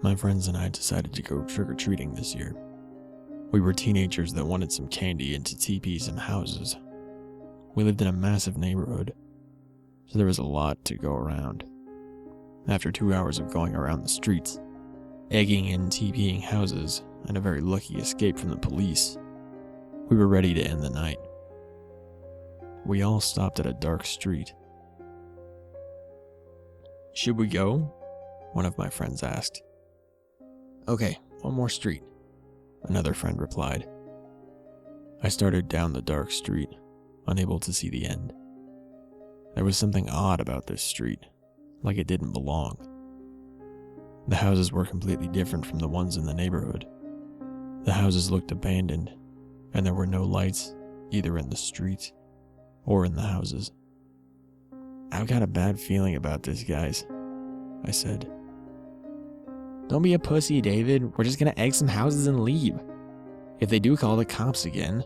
My friends and I decided to go trick-or-treating this year. We were teenagers that wanted some candy and to TP some houses. We lived in a massive neighborhood, so there was a lot to go around. After 2 hours of going around the streets, egging and TPing houses, and a very lucky escape from the police, we were ready to end the night. We all stopped at a dark street. "Should we go?" one of my friends asked. "Okay, one more street," another friend replied. I started down the dark street, unable to see the end. There was something odd about this street, like it didn't belong. The houses were completely different from the ones in the neighborhood. The houses looked abandoned, and there were no lights either in the street or in the houses. "I've got a bad feeling about this, guys," I said. "Don't be a pussy, David. We're just gonna egg some houses and leave. If they do call the cops again,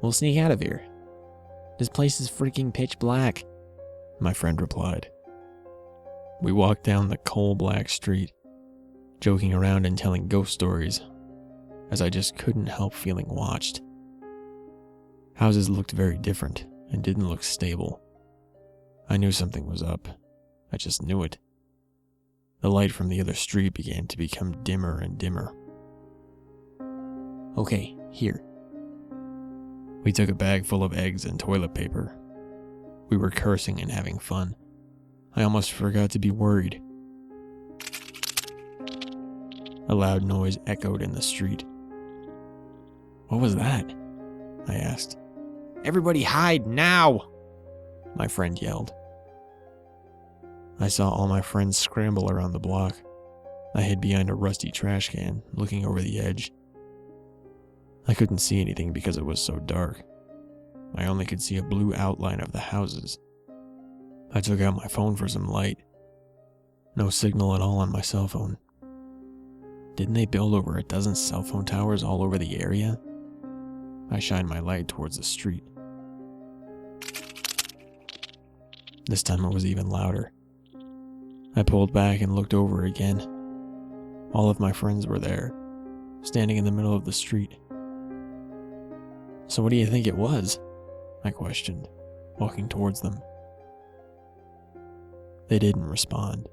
we'll sneak out of here. This place is freaking pitch black," my friend replied. We walked down the coal-black street, joking around and telling ghost stories, as I just couldn't help feeling watched. Houses looked very different and didn't look stable. I knew something was up. I just knew it. The light from the other street began to become dimmer and dimmer. "Okay, here." We took a bag full of eggs and toilet paper. We were cursing and having fun. I almost forgot to be worried. A loud noise echoed in the street. "What was that?" I asked. "Everybody hide now!" my friend yelled. I saw all my friends scramble around the block. I hid behind a rusty trash can, looking over the edge. I couldn't see anything because it was so dark. I only could see a blue outline of the houses. I took out my phone for some light. No signal at all on my cell phone. Didn't they build over a dozen cell phone towers all over the area? I shined my light towards the street. This time it was even louder. I pulled back and looked over again. All of my friends were there, standing in the middle of the street. "So what do you think it was?" I questioned, walking towards them. They didn't respond.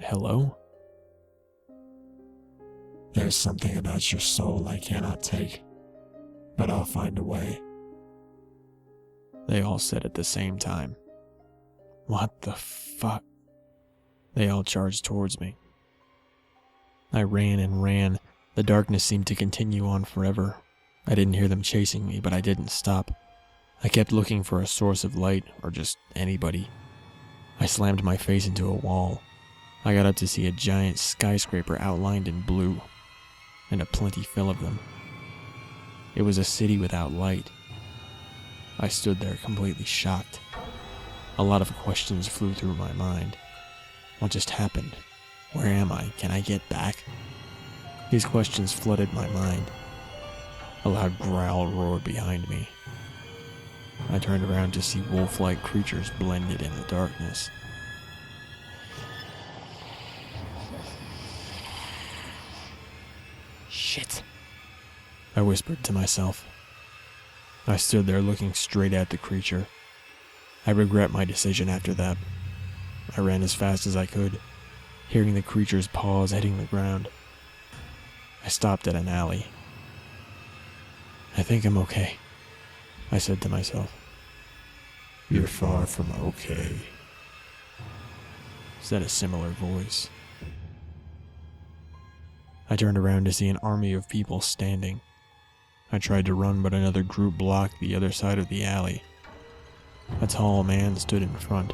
"Hello?" "There's something about your soul I cannot take, but I'll find a way," they all said at the same time. "What the fuck?" They all charged towards me. I ran and ran. The darkness seemed to continue on forever. I didn't hear them chasing me, but I didn't stop. I kept looking for a source of light, or just anybody. I slammed my face into a wall. I got up to see a giant skyscraper outlined in blue, and a plenty fill of them. It was a city without light. I stood there completely shocked. A lot of questions flew through my mind. What just happened? Where am I? Can I get back? These questions flooded my mind. A loud growl roared behind me. I turned around to see wolf-like creatures blended in the darkness. "Shit," I whispered to myself. I stood there looking straight at the creature. I regret my decision after that. I ran as fast as I could, hearing the creature's paws hitting the ground. I stopped at an alley. "I think I'm okay," I said to myself. "You're far from okay," said a similar voice. I turned around to see an army of people standing. I tried to run, but another group blocked the other side of the alley. A tall man stood in front.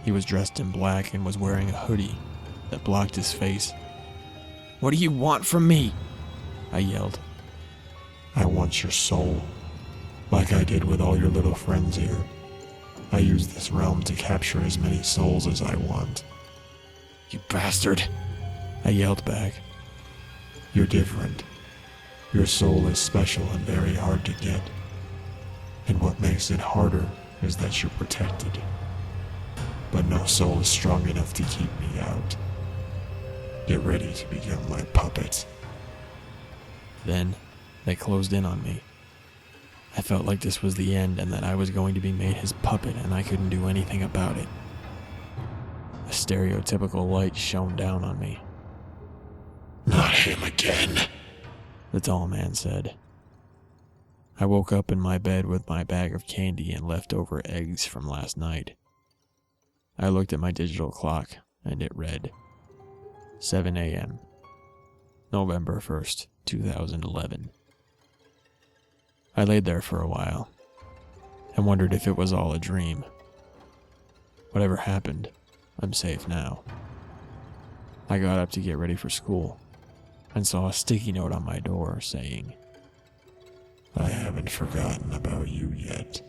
He was dressed in black and was wearing a hoodie that blocked his face. "What do you want from me?" I yelled. "I want your soul, like I did with all your little friends here. I use this realm to capture as many souls as I want." "You bastard," I yelled back. "You're different. Your soul is special and very hard to get. And what makes it harder is that you're protected. But no soul is strong enough to keep me out. Get ready to become my puppet. Then, they closed in on me. I felt like this was the end and that I was going to be made his puppet and I couldn't do anything about it. A stereotypical light shone down on me. Not him again, The tall man said. I woke up in my bed with my bag of candy and leftover eggs from last night. I looked at my digital clock and it read 7 a.m. November 1st, 2011. I laid there for a while and wondered if it was all a dream. Whatever happened, I'm safe now. I got up to get ready for school and saw a sticky note on my door saying, I haven't forgotten about you yet.